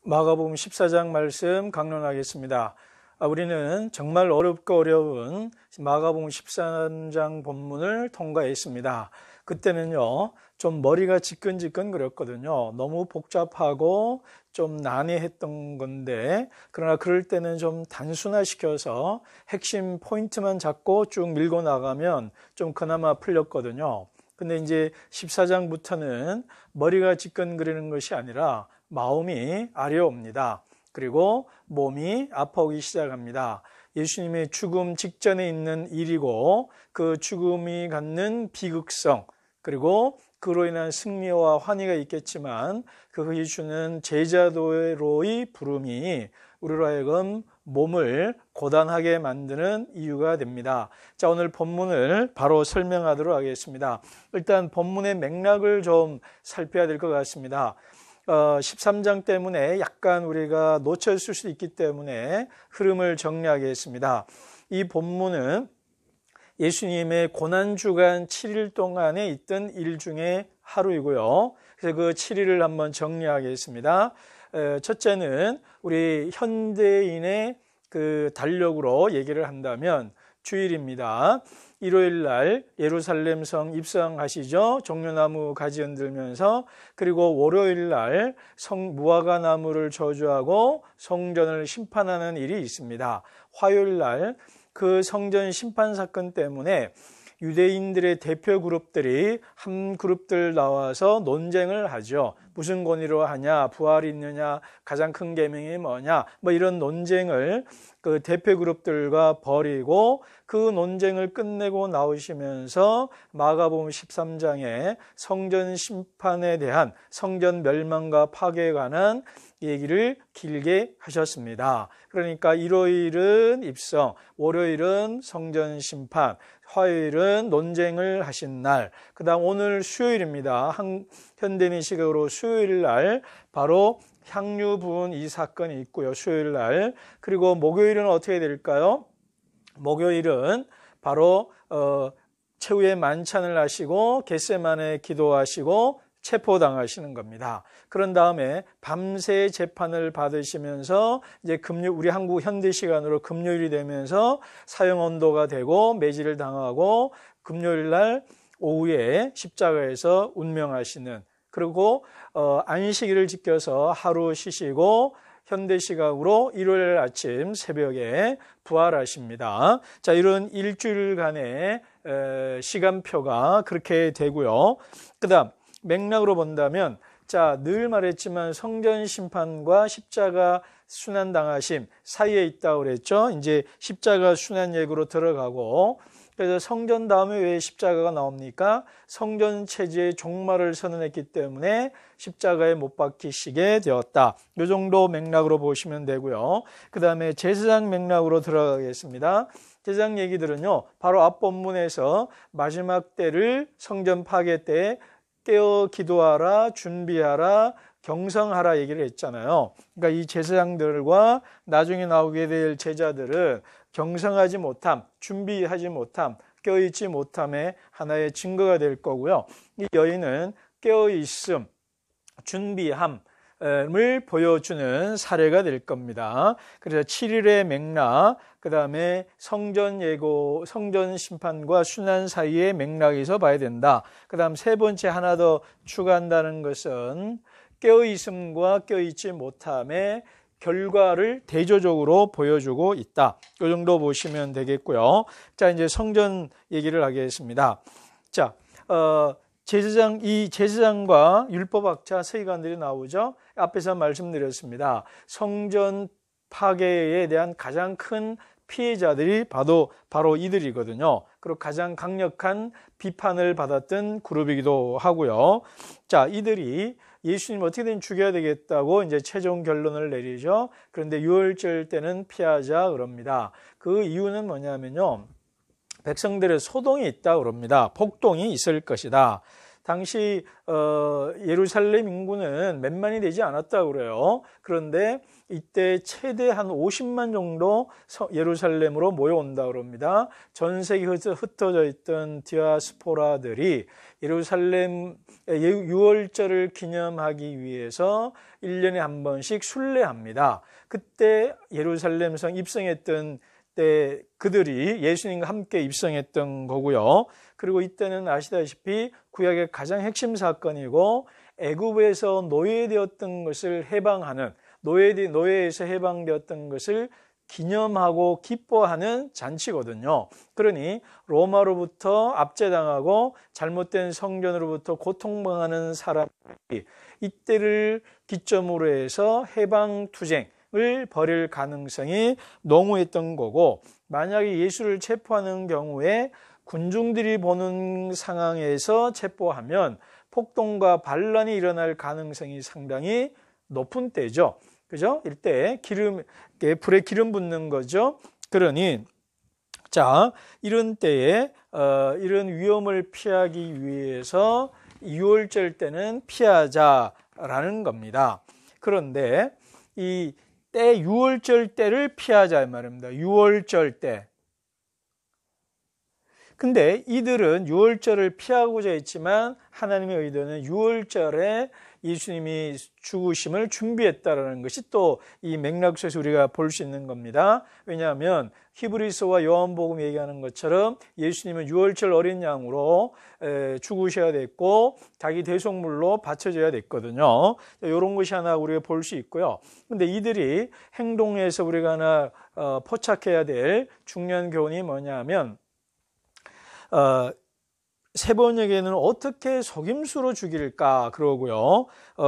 마가복음 14장 말씀 강론하겠습니다. 우리는 정말 어렵고 어려운 마가복음 14장 본문을 통과했습니다. 그때는요, 좀 머리가 지끈지끈 그랬거든요. 너무 복잡하고 좀 난해했던 건데, 그러나 그럴 때는 좀 단순화시켜서 핵심 포인트만 잡고 쭉 밀고 나가면 좀 그나마 풀렸거든요. 근데 이제 14장부터는 머리가 지끈거리는 것이 아니라 마음이 아려옵니다. 그리고 몸이 아파오기 시작합니다. 예수님의 죽음 직전에 있는 일이고 그 죽음이 갖는 비극성, 그리고 그로 인한 승리와 환희가 있겠지만 그것이 주는 제자도로의 부름이 우리로 하여금 몸을 고단하게 만드는 이유가 됩니다. 자, 오늘 본문을 바로 설명하도록 하겠습니다. 일단 본문의 맥락을 좀 살펴야 될 것 같습니다. 13장 때문에 약간 우리가 놓쳤을 수도 있기 때문에 흐름을 정리하겠습니다. 이 본문은 예수님의 고난주간 7일 동안에 있던 일 중에 하루이고요. 그래서 그 7일을 한번 정리하겠습니다. 첫째는 우리 현대인의 그 달력으로 얘기를 한다면 주일입니다. 일요일 날 예루살렘 성 입성하시죠. 종려나무 가지 흔들면서. 그리고 월요일 날 무화과 나무를 저주하고 성전을 심판하는 일이 있습니다. 화요일 날 그 성전 심판 사건 때문에 유대인들의 대표 그룹들이 한 그룹들 나와서 논쟁을 하죠. 무슨 권위로 하냐, 부활이 있느냐, 가장 큰 계명이 뭐냐, 뭐 이런 논쟁을 그 대표 그룹들과 벌이고 그 논쟁을 끝내고 나오시면서 마가복음 13장에 성전 심판에 대한 성전 멸망과 파괴에 관한 얘기를 길게 하셨습니다. 그러니까 일요일은 입성, 월요일은 성전 심판, 화요일은 논쟁을 하신 날, 그 다음 오늘 수요일입니다. 현대인 시각으로 수요일 날 바로 향유 부은 이 사건이 있고요. 수요일 날. 그리고 목요일은 어떻게 될까요? 목요일은 바로 최후의 만찬을 하시고 겟세마네 기도하시고 체포당하시는 겁니다. 그런 다음에 밤새 재판을 받으시면서 이제 우리 한국 현대 시간으로 금요일이 되면서 사형 언도가 되고 매질을 당하고 금요일 날 오후에 십자가에서 운명하시는, 그리고 안식일을 지켜서 하루 쉬시고 현대 시각으로 일요일 아침 새벽에 부활하십니다. 자, 이런 일주일간의 시간표가 그렇게 되고요. 그다음 맥락으로 본다면, 자, 늘 말했지만 성전 심판과 십자가 순환 당하심 사이에 있다고 그랬죠. 이제 십자가 순환 얘기로 들어가고, 그래서 성전 다음에 왜 십자가가 나옵니까? 성전 체제의 종말을 선언했기 때문에 십자가에 못 박히시게 되었다. 이 정도 맥락으로 보시면 되고요. 그 다음에 제사장 맥락으로 들어가겠습니다. 제사장 얘기들은요, 바로 앞 본문에서 마지막 때를 성전 파괴 때 깨어 기도하라, 준비하라, 경성하라 얘기를 했잖아요. 그러니까 이 제사장들과 나중에 나오게 될 제자들은 경성하지 못함, 준비하지 못함, 깨어있지 못함의 하나의 증거가 될 거고요. 이 여인은 깨어있음, 준비함을 보여주는 사례가 될 겁니다. 그래서 7일의 맥락, 그 다음에 성전 예고, 성전 심판과 순환 사이의 맥락에서 봐야 된다. 그 다음 세 번째 하나 더 추가한다는 것은 깨어있음과 깨어있지 못함의 결과를 대조적으로 보여주고 있다. 이 정도 보시면 되겠고요. 자, 이제 성전 얘기를 하겠습니다. 자, 이 제사장과 율법학자 서기관들이 나오죠. 앞에서 말씀드렸습니다. 성전 파괴에 대한 가장 큰 피해자들이 바로 이들이거든요. 그리고 가장 강력한 비판을 받았던 그룹이기도 하고요. 자, 이들이 예수님 어떻게든 죽여야 되겠다고 이제 최종 결론을 내리죠. 그런데 유월절 때는 피하자 그럽니다. 그 이유는 뭐냐면요, 백성들의 소동이 있다 그럽니다. 폭동이 있을 것이다. 당시 예루살렘 인구는 몇만이 되지 않았다고 그래요. 그런데 이때 최대 한 50만 정도 예루살렘으로 모여온다고 그럽니다. 전 세계에 흩어져 있던 디아스포라들이 예루살렘 유월절을 기념하기 위해서 1년에 한 번씩 순례합니다. 그때 예루살렘성 입성했던 때 그들이 예수님과 함께 입성했던 거고요. 그리고 이때는 아시다시피 구약의 가장 핵심 사건이고 애굽에서 노예되었던 것을 해방하는 노예에서 해방되었던 것을 기념하고 기뻐하는 잔치거든요. 그러니 로마로부터 압제당하고 잘못된 성전으로부터 고통당하는 사람들이 이때를 기점으로 해서 해방투쟁을 벌일 가능성이 농후했던 거고, 만약에 예수를 체포하는 경우에 군중들이 보는 상황에서 체포하면 폭동과 반란이 일어날 가능성이 상당히 높은 때죠. 그죠? 이때 불에 기름 붓는 거죠. 그러니, 이런 때에, 이런 위험을 피하기 위해서 6월절 때는 피하자라는 겁니다. 그런데 이 때 6월절 때를 피하자 이 말입니다. 6월절 때. 근데 이들은 6월절을 피하고자 했지만 하나님의 의도는 6월절에 예수님이 죽으심을 준비했다라는 것이 또 이 맥락에서 우리가 볼 수 있는 겁니다. 왜냐하면 히브리서와 요한복음 얘기하는 것처럼 예수님은 6월절 어린 양으로 죽으셔야 됐고 자기 대속물로 바쳐져야 됐거든요. 이런 것이 하나 우리가 볼 수 있고요. 근데 이들이 행동에서 우리가 하나 포착해야 될 중요한 교훈이 뭐냐면 세 번역에는 어떻게 속임수로 죽일까 그러고요.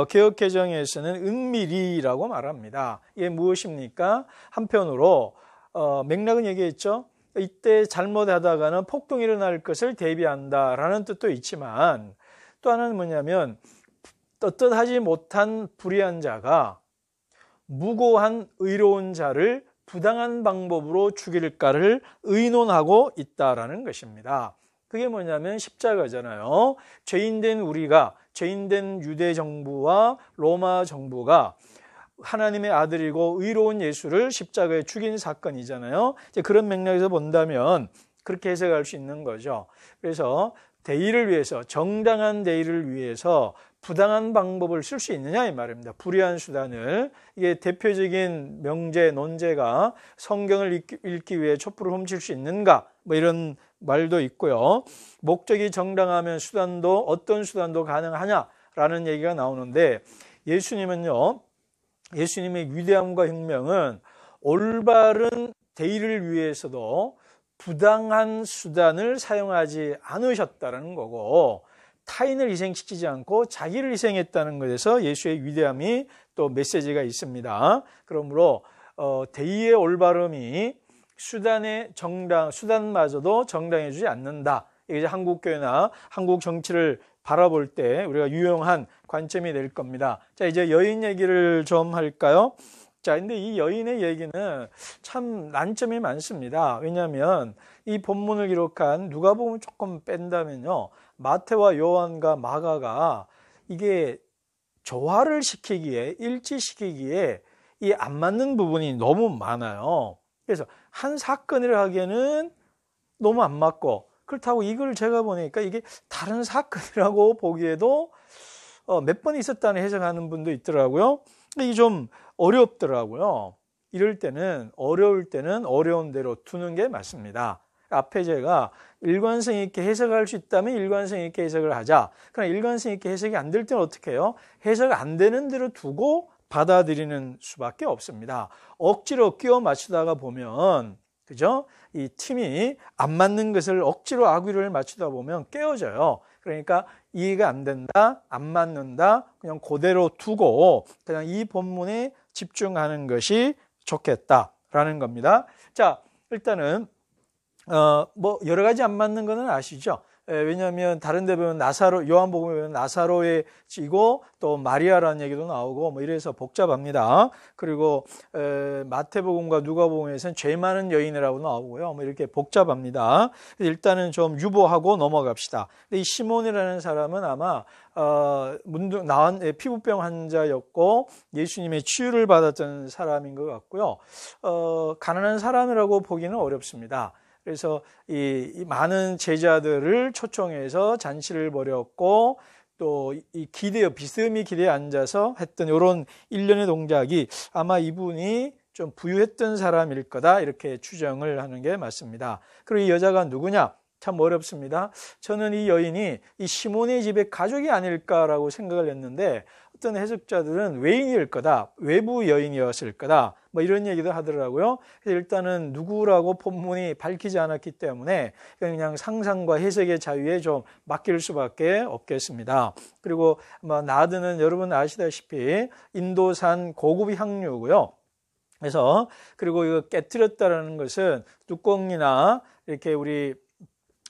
개역개정에서는 은밀히라고 말합니다. 이게 무엇입니까? 한편으로 맥락은 얘기했죠. 이때 잘못하다가는 폭동이 일어날 것을 대비한다라는 뜻도 있지만 또 하나는 뭐냐면 떳떳하지 못한 불의한 자가 무고한 의로운 자를 부당한 방법으로 죽일까를 의논하고 있다라는 것입니다. 그게 뭐냐면 십자가잖아요. 죄인된 우리가, 죄인된 유대 정부와 로마 정부가 하나님의 아들이고 의로운 예수를 십자가에 죽인 사건이잖아요. 이제 그런 맥락에서 본다면 그렇게 해석할 수 있는 거죠. 그래서 대의를 위해서, 정당한 대의를 위해서 부당한 방법을 쓸 수 있느냐 이 말입니다. 불의한 수단을. 이게 대표적인 명제, 논제가 성경을 읽기 위해 촛불을 훔칠 수 있는가 뭐 이런 말도 있고요. 목적이 정당하면 수단도 어떤 수단도 가능하냐라는 얘기가 나오는데 예수님은요. 예수님의 위대함과 혁명은 올바른 대의를 위해서도 부당한 수단을 사용하지 않으셨다는 거고 타인을 희생시키지 않고 자기를 희생했다는 것에서 예수의 위대함이 또 메시지가 있습니다. 그러므로 대의의 올바름이 수단마저도 정당해주지 않는다. 이게 한국교회나 한국 정치를 바라볼 때 우리가 유용한 관점이 될 겁니다. 자, 이제 여인 얘기를 좀 할까요? 자, 근데 이 여인의 얘기는 참 난점이 많습니다. 왜냐하면 이 본문을 기록한 누가복음을 조금 뺀다면요. 마태와 요한과 마가가 이게 조화를 시키기에, 일치시키기에 이 안 맞는 부분이 너무 많아요. 그래서 한 사건을 하기에는 너무 안 맞고, 그렇다고 이걸 제가 보니까 이게 다른 사건이라고 보기에도 몇 번 있었다는 해석하는 분도 있더라고요. 이게 좀 어렵더라고요. 이럴 때는, 어려울 때는 어려운 대로 두는 게 맞습니다. 앞에 제가 일관성 있게 해석할 수 있다면 일관성 있게 해석을 하자. 그러나 일관성 있게 해석이 안 될 때는 어떻게 해요? 해석 안 되는 대로 두고 받아들이는 수밖에 없습니다. 억지로 끼워 맞추다가 보면, 그죠? 이 팀이 안 맞는 것을 억지로 악위를 맞추다 보면 깨어져요. 그러니까 이해가 안 된다, 안 맞는다, 그냥 그대로 두고 그냥 이 본문에 집중하는 것이 좋겠다라는 겁니다. 자, 일단은 뭐 여러 가지 안 맞는 거는 아시죠? 왜냐하면 다른 데 보면 나사로, 요한복음에 보면 나사로의 지고 또 마리아라는 얘기도 나오고 뭐 이래서 복잡합니다. 그리고 마태복음과 누가복음에서는 죄 많은 여인이라고 나오고요. 뭐 이렇게 복잡합니다. 일단은 좀 유보하고 넘어갑시다. 근데 이 시몬이라는 사람은 아마 피부병 환자였고 예수님의 치유를 받았던 사람인 것 같고요. 가난한 사람이라고 보기는 어렵습니다. 그래서 이 많은 제자들을 초청해서 잔치를 벌였고 또 이 비스듬히 기대에 앉아서 했던 이런 일련의 동작이 아마 이분이 좀 부유했던 사람일 거다 이렇게 추정을 하는 게 맞습니다. 그리고 이 여자가 누구냐? 참 어렵습니다. 저는 이 여인이 이 시몬의 집의 가족이 아닐까라고 생각을 했는데 어떤 해석자들은 외인일 거다, 외부 여인이었을 거다 뭐 이런 얘기도 하더라고요. 일단은 누구라고 본문이 밝히지 않았기 때문에 그냥 상상과 해석의 자유에 좀 맡길 수밖에 없겠습니다. 그리고 나드는 여러분 아시다시피 인도산 고급 향료고요. 그래서 그리고 이거 깨뜨렸다라는 것은 뚜껑이나 이렇게 우리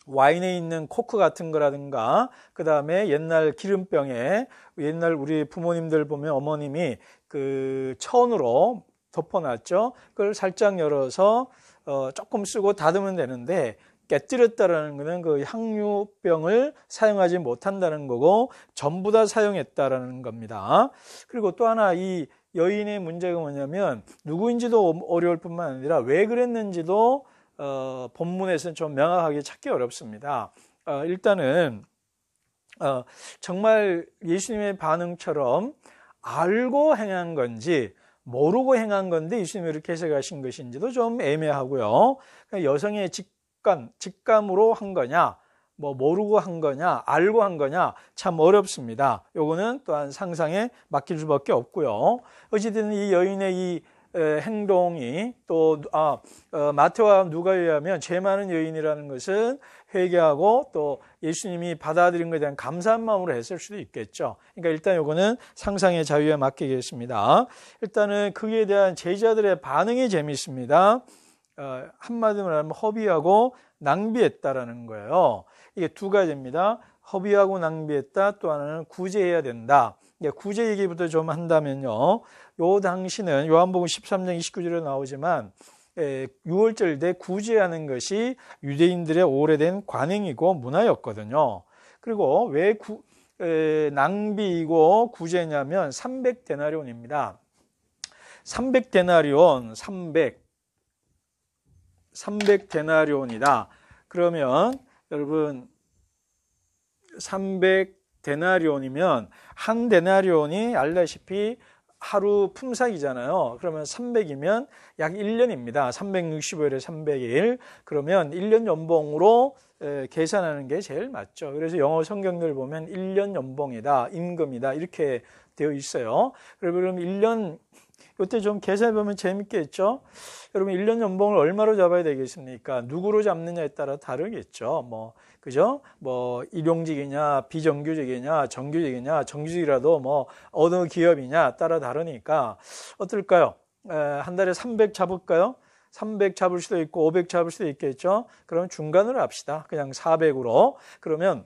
와인에 있는 코크 같은 거라든가 그 다음에 옛날 기름병에 옛날 우리 부모님들 보면 어머님이 그 천으로 덮어놨죠. 그걸 살짝 열어서 조금 쓰고 닫으면 되는데 깨뜨렸다라는 것은 그 향유병을 사용하지 못한다는 거고 전부 다 사용했다라는 겁니다. 그리고 또 하나 이 여인의 문제가 뭐냐면 누구인지도 어려울 뿐만 아니라 왜 그랬는지도 본문에서는 좀 명확하게 찾기 어렵습니다. 일단은 정말 예수님의 반응처럼 알고 행한 건지 모르고 행한 건데 예수님이 이렇게 해석하신 것인지도 좀 애매하고요. 여성의 직감으로 한 거냐, 뭐 모르고 한 거냐, 알고 한 거냐 참 어렵습니다. 요거는 또한 상상에 맡길 수밖에 없고요. 어쨌든 이 여인의 이 행동이 또 마태와 누가에 의하면 죄 많은 여인이라는 것은 회개하고 또 예수님이 받아들인 것에 대한 감사한 마음으로 했을 수도 있겠죠. 그러니까 일단 요거는 상상의 자유에 맡기겠습니다. 일단은 그에 대한 제자들의 반응이 재미있습니다. 한마디로 말하면 허비하고 낭비했다라는 거예요. 이게 두 가지입니다. 허비하고 낭비했다. 또 하나는 구제해야 된다. 구제 얘기부터 좀 한다면요. 요 당시는 요한복음 13장 29절에 나오지만 6월절 때 구제하는 것이 유대인들의 오래된 관행이고 문화였거든요. 그리고 왜 낭비이고 구제냐면 300데나리온입니다. 300데나리온, 300데나리온이다. 그러면 여러분 300데나리온이면 한 데나리온이 알다시피 하루 품삯이잖아요. 그러면 300이면 약 1년입니다. 365일에 300일. 그러면 1년 연봉으로 계산하는 게 제일 맞죠. 그래서 영어 성경들 보면 1년 연봉이다, 임금이다 이렇게 되어 있어요. 그럼 1년 이때 좀 계산해 보면 재밌겠죠. 여러분 1년 연봉을 얼마로 잡아야 되겠습니까? 누구로 잡느냐에 따라 다르겠죠. 그죠? 일용직이냐, 비정규직이냐, 정규직이냐, 정규직이라도 어느 기업이냐 따라 다르니까 어떨까요? 한 달에 300 잡을까요? 300 잡을 수도 있고 500 잡을 수도 있겠죠. 그럼 중간으로 합시다. 그냥 400으로. 그러면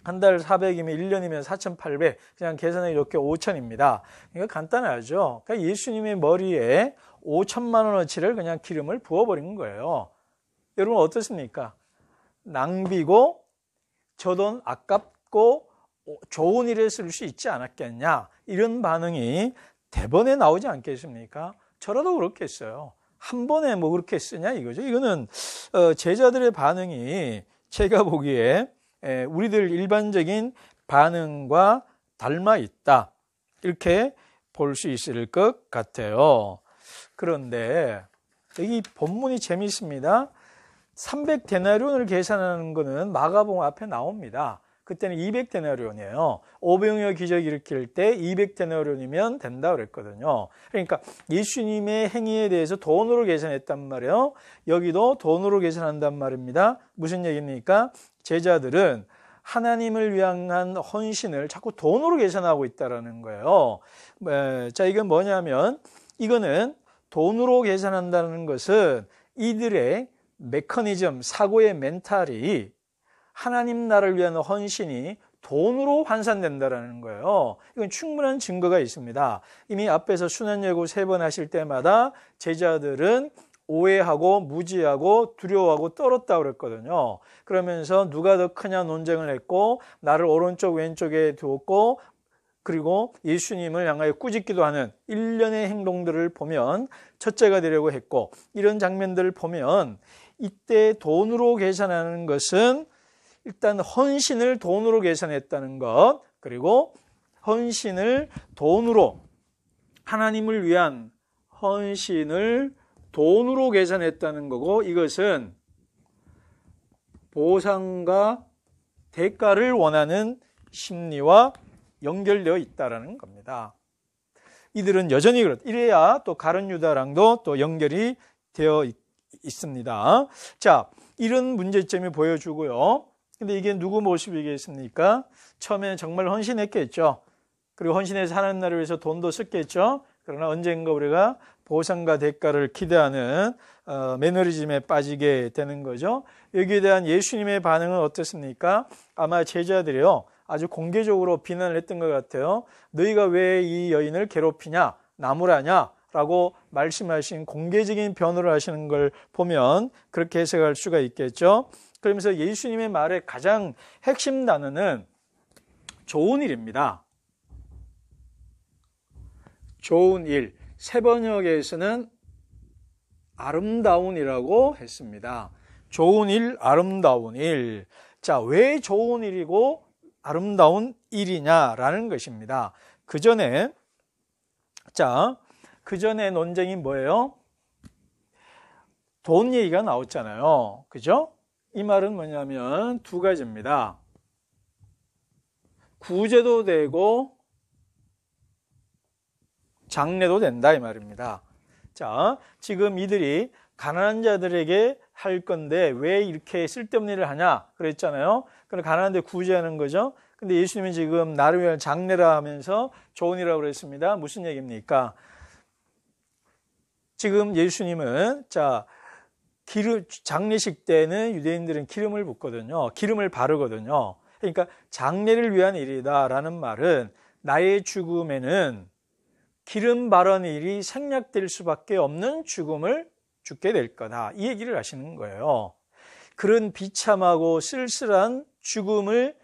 한 달 400이면 1년이면 4,800. 그냥 계산해 이렇게 5,000입니다. 그러니까 간단하죠. 그러니까 예수님의 머리에 5천만 원어치를 그냥 기름을 부어버린 거예요. 여러분 어떻습니까? 낭비고 저 돈 아깝고 좋은 일에 쓸 수 있지 않았겠냐. 이런 반응이 대번에 나오지 않겠습니까? 저라도 그렇겠어요. 한 번에 그렇게 쓰냐 이거죠. 이거는 제자들의 반응이 제가 보기에 우리들 일반적인 반응과 닮아 있다. 이렇게 볼 수 있을 것 같아요. 그런데 여기 본문이 재미있습니다. 300데나리온을 계산하는 것은 마가복음 앞에 나옵니다. 그때는 200데나리온이에요. 오병이어 기적 일으킬 때 200데나리온이면 된다 그랬거든요. 그러니까 예수님의 행위에 대해서 돈으로 계산했단 말이에요. 여기도 돈으로 계산한단 말입니다. 무슨 얘기입니까? 제자들은 하나님을 위한 헌신을 자꾸 돈으로 계산하고 있다는 거예요. 자, 이건 뭐냐면 이거는 돈으로 계산한다는 것은 이들의 메커니즘, 사고의 멘탈이 하나님 나라를 위한 헌신이 돈으로 환산된다라는 거예요. 이건 충분한 증거가 있습니다. 이미 앞에서 순환예고 3번 하실 때마다 제자들은 오해하고 무지하고 두려워하고 떨었다고 그랬거든요. 그러면서 누가 더 크냐 논쟁을 했고 나를 오른쪽 왼쪽에 두었고 그리고 예수님을 향하여 꾸짖기도 하는 일련의 행동들을 보면 첫째가 되려고 했고 이런 장면들을 보면 이때 돈으로 계산하는 것은 일단 헌신을 돈으로 계산했다는 것, 그리고 헌신을 돈으로, 하나님을 위한 헌신을 돈으로 계산했다는 거고, 이것은 보상과 대가를 원하는 심리와 연결되어 있다는 겁니다. 이들은 여전히 그렇다. 이래야 또 가룟 유다랑도 또 연결이 되어 있습니다. 자, 이런 문제점이 보여주고요. 근데 이게 누구 모습이겠습니까? 처음에는 정말 헌신했겠죠. 그리고 헌신해서 하나님 나라를 위해서 돈도 썼겠죠. 그러나 언젠가 우리가 보상과 대가를 기대하는 매너리즘에 빠지게 되는 거죠. 여기에 대한 예수님의 반응은 어떻습니까? 아마 제자들이요, 아주 공개적으로 비난을 했던 것 같아요. 너희가 왜 이 여인을 괴롭히냐, 나무라냐 라고 말씀하신 공개적인 변호를 하시는 걸 보면 그렇게 해석할 수가 있겠죠. 그러면서 예수님의 말의 가장 핵심 단어는 좋은 일입니다. 좋은 일. 세번역에서는 아름다운이라고 했습니다. 좋은 일, 아름다운 일. 자, 왜 좋은 일이고 아름다운 일이냐라는 것입니다. 그 전에 논쟁이 뭐예요? 돈 얘기가 나왔잖아요. 그죠? 이 말은 뭐냐면 두 가지입니다. 구제도 되고 장례도 된다 이 말입니다. 자, 지금 이들이 가난한 자들에게 할 건데 왜 이렇게 쓸데없는 일을 하냐 그랬잖아요. 그럼 가난한 데 구제하는 거죠. 근데 예수님은 지금 나를 위한 장례라 하면서 좋은 일이라고 그랬습니다. 무슨 얘기입니까? 지금 예수님은 장례식 때는 유대인들은 기름을 붓거든요. 기름을 바르거든요. 그러니까 장례를 위한 일이다라는 말은 나의 죽음에는 기름 바른 일이 생략될 수밖에 없는 죽음을 죽게 될 거다. 이 얘기를 하시는 거예요. 그런 비참하고 쓸쓸한 죽음을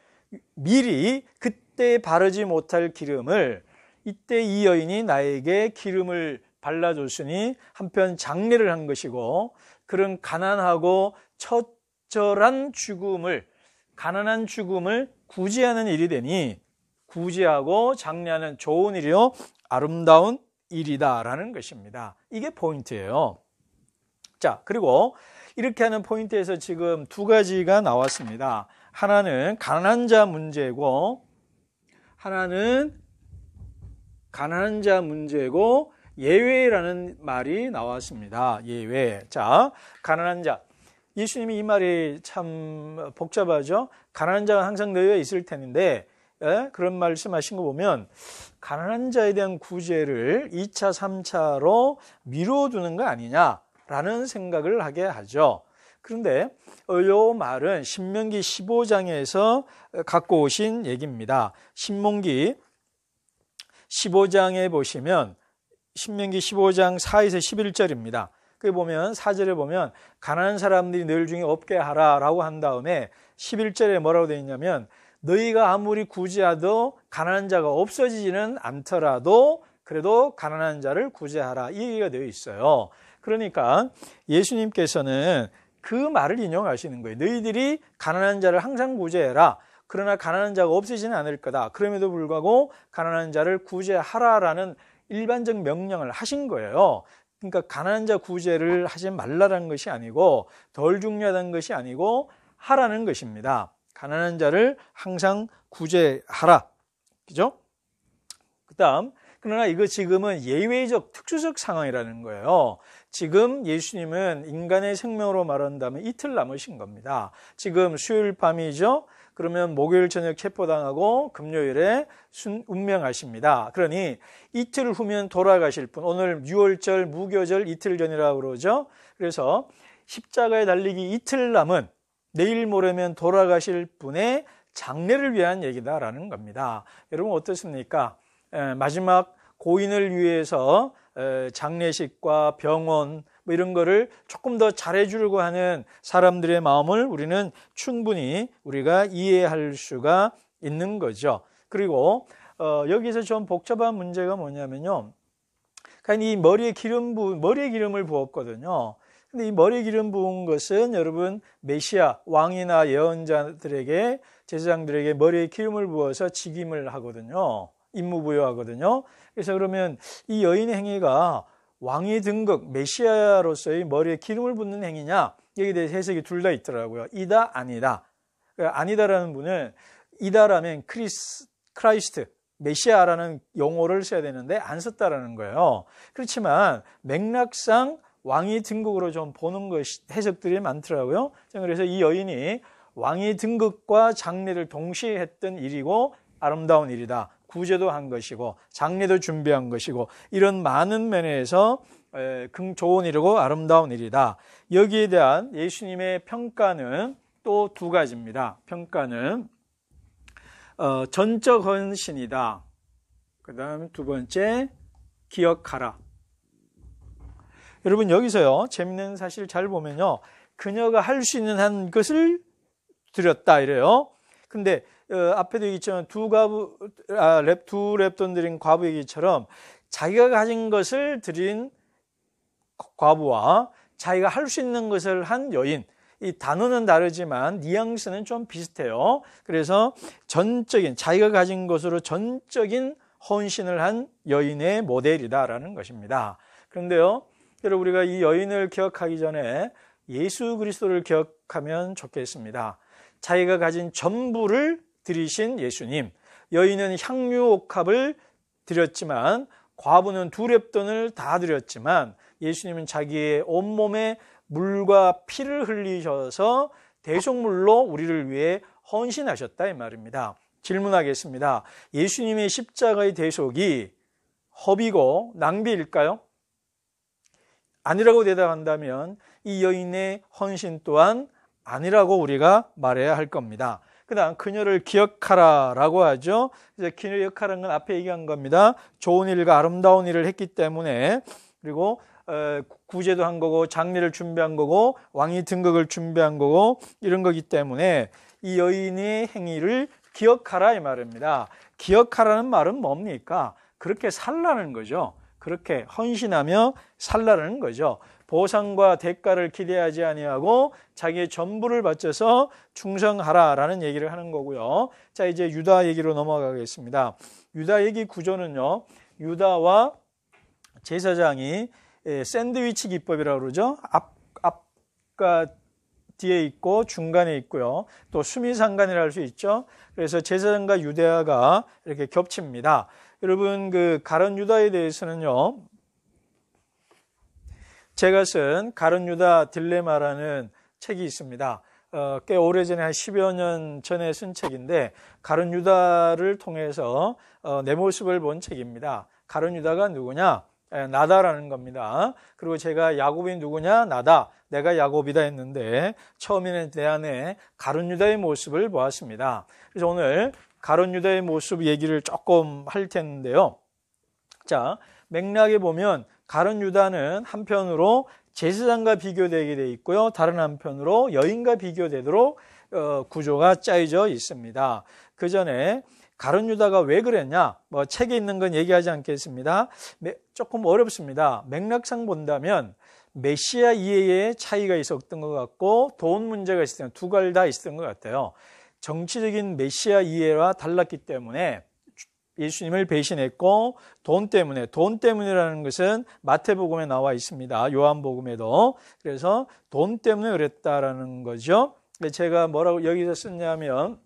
미리 그때 바르지 못할 기름을 이때 이 여인이 나에게 기름을 발라줬으니 한편 장례를 한 것이고 그런 가난하고 처절한 죽음을, 가난한 죽음을 구제하는 일이 되니 구제하고 장례하는 좋은 일이요 아름다운 일이다라는 것입니다. 이게 포인트예요. 자, 그리고 이렇게 하는 포인트에서 지금 두 가지가 나왔습니다. 하나는 가난한 자 문제고 하나는 가난한 자 문제고 예외라는 말이 나왔습니다. 예외. 자, 가난한 자. 예수님이 이 말이 참 복잡하죠. 가난한 자가 항상 너희가 있을 텐데 그런 말씀하신 거 보면 가난한 자에 대한 구제를 2차, 3차로 미뤄두는 거 아니냐라는 생각을 하게 하죠. 그런데 이 말은 신명기 15장에서 갖고 오신 얘기입니다. 신명기 15장에 보시면 신명기 15장 4에서 11절입니다. 거기 보면 4절에 보면 가난한 사람들이 너희 중에 없게 하라라고 한 다음에 11절에 뭐라고 되어 있냐면 너희가 아무리 구제하도 가난한 자가 없어지지는 않더라도 그래도 가난한 자를 구제하라. 이 얘기가 되어 있어요. 그러니까 예수님께서는 그 말을 인용하시는 거예요. 너희들이 가난한 자를 항상 구제해라. 그러나 가난한 자가 없어지지는 않을 거다. 그럼에도 불구하고 가난한 자를 구제하라라는 일반적 명령을 하신 거예요. 그러니까 가난한 자 구제를 하지 말라는 것이 아니고 덜 중요하다는 것이 아니고 하라는 것입니다. 가난한 자를 항상 구제하라. 그죠? 그다음 그러나 이거 지금은 예외적 특수적 상황이라는 거예요. 지금 예수님은 인간의 생명으로 말한다면 이틀 남으신 겁니다. 지금 수요일 밤이죠. 그러면 목요일 저녁 체포당하고 금요일에 운명하십니다. 그러니 이틀 후면 돌아가실 분, 오늘 6월절 무교절 이틀 전이라고 그러죠. 그래서 십자가에 달리기 이틀 남은 내일 모레면 돌아가실 분의 장례를 위한 얘기다라는 겁니다. 여러분 어떻습니까? 마지막 고인을 위해서 장례식과 병원 뭐 이런 거를 조금 더 잘해주려고 하는 사람들의 마음을 우리는 충분히 우리가 이해할 수가 있는 거죠. 그리고 여기서 좀 복잡한 문제가 뭐냐면요. 그러니까 이 머리에 기름을 부었거든요. 근데 이 머리에 기름 부은 것은 여러분 메시아 왕이나 예언자들에게 제사장들에게 머리에 기름을 부어서 직임을 하거든요. 임무부여하거든요. 그래서 그러면 이 여인의 행위가 왕의 등극 메시아로서의 머리에 기름을 붓는 행위냐, 여기에 대해서 해석이 둘 다 있더라고요. 이다 아니다. 아니다라는 분은 이다라면 크라이스트 메시아라는 용어를 써야 되는데 안 썼다라는 거예요. 그렇지만 맥락상 왕의 등극으로 좀 보는 것이 해석들이 많더라고요. 그래서 이 여인이 왕의 등극과 장례를 동시에 했던 일이고 아름다운 일이다. 구제도 한 것이고 장례도 준비한 것이고 이런 많은 면에서 좋은 일이고 아름다운 일이다. 여기에 대한 예수님의 평가는 또 두 가지입니다. 평가는 전적 헌신이다. 그 다음 두 번째 기억하라. 여러분 여기서요 재밌는 사실 잘 보면요 그녀가 할 수 있는 한 것을 드렸다 이래요. 근데 앞에도 얘기했지만 두 랩돈 드린 과부 얘기처럼 자기가 가진 것을 드린 과부와 자기가 할 수 있는 것을 한 여인, 이 단어는 다르지만 뉘앙스는 좀 비슷해요. 그래서 자기가 가진 것으로 전적인 헌신을 한 여인의 모델이다라는 것입니다. 그런데요 여러분 우리가 이 여인을 기억하기 전에 예수 그리스도를 기억하면 좋겠습니다. 자기가 가진 전부를 드리신 예수님. 여인은 향유옥합을 드렸지만 과부는 두 렙돈을 다 드렸지만 예수님은 자기의 온몸에 물과 피를 흘리셔서 대속물로 우리를 위해 헌신하셨다 이 말입니다. 질문하겠습니다. 예수님의 십자가의 대속이 허비고 낭비일까요? 아니라고 대답한다면 이 여인의 헌신 또한 아니라고 우리가 말해야 할 겁니다. 그 다음 그녀를 기억하라라고 하죠. 그래서 그녀를 기억하라는 건 앞에 얘기한 겁니다. 좋은 일과 아름다운 일을 했기 때문에 그리고 구제도 한 거고 장례를 준비한 거고 왕의 등극을 준비한 거고 이런 거기 때문에 이 여인의 행위를 기억하라 이 말입니다. 기억하라는 말은 뭡니까? 그렇게 살라는 거죠. 그렇게 헌신하며 살라는 거죠. 보상과 대가를 기대하지 아니하고 자기의 전부를 바쳐서 충성하라라는 얘기를 하는 거고요. 자, 이제 유다 얘기로 넘어가겠습니다. 유다 얘기 구조는요. 유다와 제사장이 샌드위치 기법이라고 그러죠. 앞과 뒤에 있고 중간에 있고요. 또 수미상관이라 할 수 있죠. 그래서 제사장과 유대아가 이렇게 겹칩니다. 여러분 그 가룟 유다에 대해서는요. 제가 쓴 가룟 유다 딜레마라는 책이 있습니다. 꽤 오래전에 한 10여 년 전에 쓴 책인데 가룟 유다를 통해서 내 모습을 본 책입니다. 가룟 유다가 누구냐? 나다라는 겁니다. 그리고 제가 야곱이 누구냐? 나다. 내가 야곱이다 했는데 처음에는 내 안에 가룟 유다의 모습을 보았습니다. 그래서 오늘 가룟 유다의 모습 얘기를 조금 할 텐데요. 자, 맥락에 보면 가룟 유다는 한편으로 제사장과 비교되게 돼 있고요. 다른 한편으로 여인과 비교되도록 구조가 짜여져 있습니다. 그 전에 가룟 유다가 왜 그랬냐? 뭐 책에 있는 건 얘기하지 않겠습니다. 조금 어렵습니다. 맥락상 본다면 메시아 이해에 차이가 있었던 것 같고 돈 문제가 있었던 두 가지 다 있었던 것 같아요. 정치적인 메시아 이해와 달랐기 때문에 예수님을 배신했고 돈 때문이라는 것은 마태복음에 나와 있습니다. 요한복음에도. 그래서 돈 때문에 그랬다라는 거죠. 제가 뭐라고 여기서 썼냐면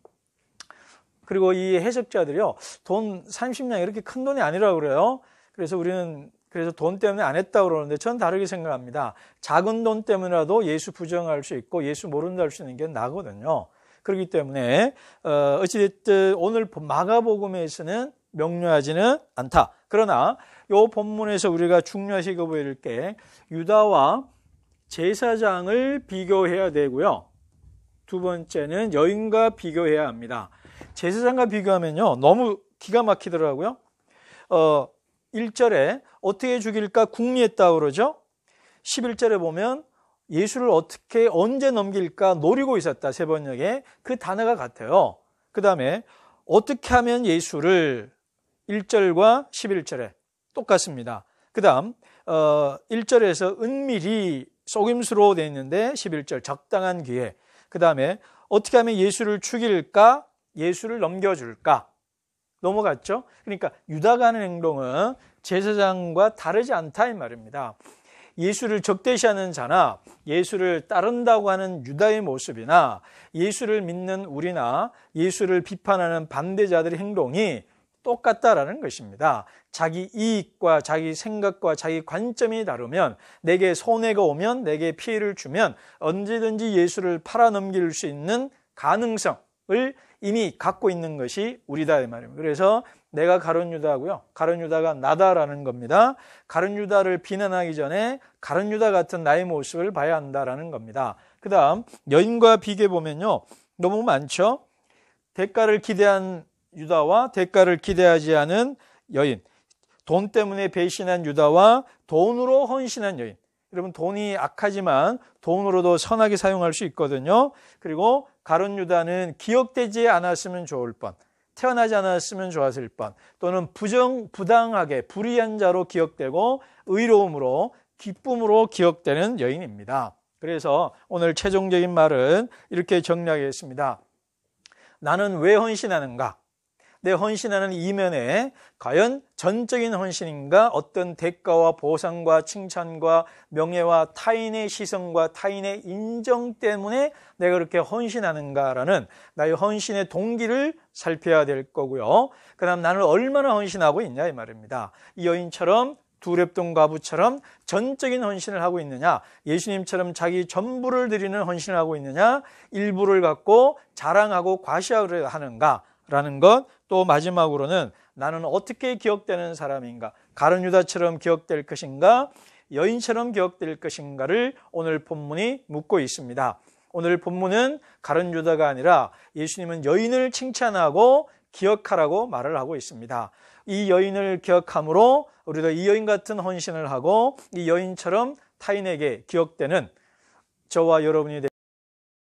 그리고 이 해석자들이요. 돈 30냥 이렇게 큰 돈이 아니라고 그래요. 그래서 우리는 돈 때문에 안 했다고 그러는데 전 다르게 생각합니다. 작은 돈 때문이라도 예수 부정할 수 있고 예수 모른다 할 수 있는 게 나거든요. 그렇기 때문에 어찌됐든 오늘 마가복음에서는 명료하지는 않다. 그러나 이 본문에서 우리가 중요시 보일 게 유다와 제사장을 비교해야 되고요. 두 번째는 여인과 비교해야 합니다. 제사장과 비교하면요, 너무 기가 막히더라고요. 1절에 어떻게 죽일까 궁리했다고 그러죠. 11절에 보면 예수를 어떻게 언제 넘길까 노리고 있었다. 세 번역에 그 단어가 같아요. 그 다음에 어떻게 하면 예수를 1절과 11절에 똑같습니다. 그 다음 1절에서 은밀히 속임수로 되어 있는데 11절 적당한 기회. 그 다음에 어떻게 하면 예수를 죽일까, 예수를 넘겨줄까 넘어갔죠. 그러니까 유다가 하는 행동은 제사장과 다르지 않다 이 말입니다. 예수를 적대시하는 자나 예수를 따른다고 하는 유다의 모습이나 예수를 믿는 우리나 예수를 비판하는 반대자들의 행동이 똑같다라는 것입니다. 자기 이익과 자기 생각과 자기 관점이 다르면, 내게 손해가 오면, 내게 피해를 주면 언제든지 예수를 팔아넘길 수 있는 가능성을 이미 갖고 있는 것이 우리다 이 말입니다. 그래서 내가 가룟 유다고요, 가룟 유다가 나다라는 겁니다. 가룟 유다를 비난하기 전에 가룟 유다 같은 나의 모습을 봐야 한다라는 겁니다. 그 다음 여인과 비교해 보면요, 너무 많죠. 대가를 기대한 유다와 대가를 기대하지 않은 여인, 돈 때문에 배신한 유다와 돈으로 헌신한 여인. 여러분, 돈이 악하지만 돈으로도 선하게 사용할 수 있거든요. 그리고 가룟 유다는 기억되지 않았으면 좋을 뻔, 태어나지 않았으면 좋았을 뻔, 또는 부당하게 불의한 자로 기억되고 의로움으로 기쁨으로 기억되는 여인입니다. 그래서 오늘 최종적인 말은 이렇게 정리하겠습니다. 나는 왜 헌신하는가? 내 헌신하는 이면에 과연 전적인 헌신인가, 어떤 대가와 보상과 칭찬과 명예와 타인의 시선과 타인의 인정 때문에 내가 그렇게 헌신하는가라는 나의 헌신의 동기를 살펴야 될 거고요. 그 다음 나는 얼마나 헌신하고 있냐 이 말입니다. 이 여인처럼, 두렙돈 과부처럼 전적인 헌신을 하고 있느냐, 예수님처럼 자기 전부를 드리는 헌신을 하고 있느냐, 일부를 갖고 자랑하고 과시하려 하는가라는 것, 또 마지막으로는 나는 어떻게 기억되는 사람인가, 가룟 유다처럼 기억될 것인가, 여인처럼 기억될 것인가를 오늘 본문이 묻고 있습니다. 오늘 본문은 가룟 유다가 아니라 예수님은 여인을 칭찬하고 기억하라고 말을 하고 있습니다. 이 여인을 기억함으로 우리도 이 여인 같은 헌신을 하고 이 여인처럼 타인에게 기억되는 저와 여러분이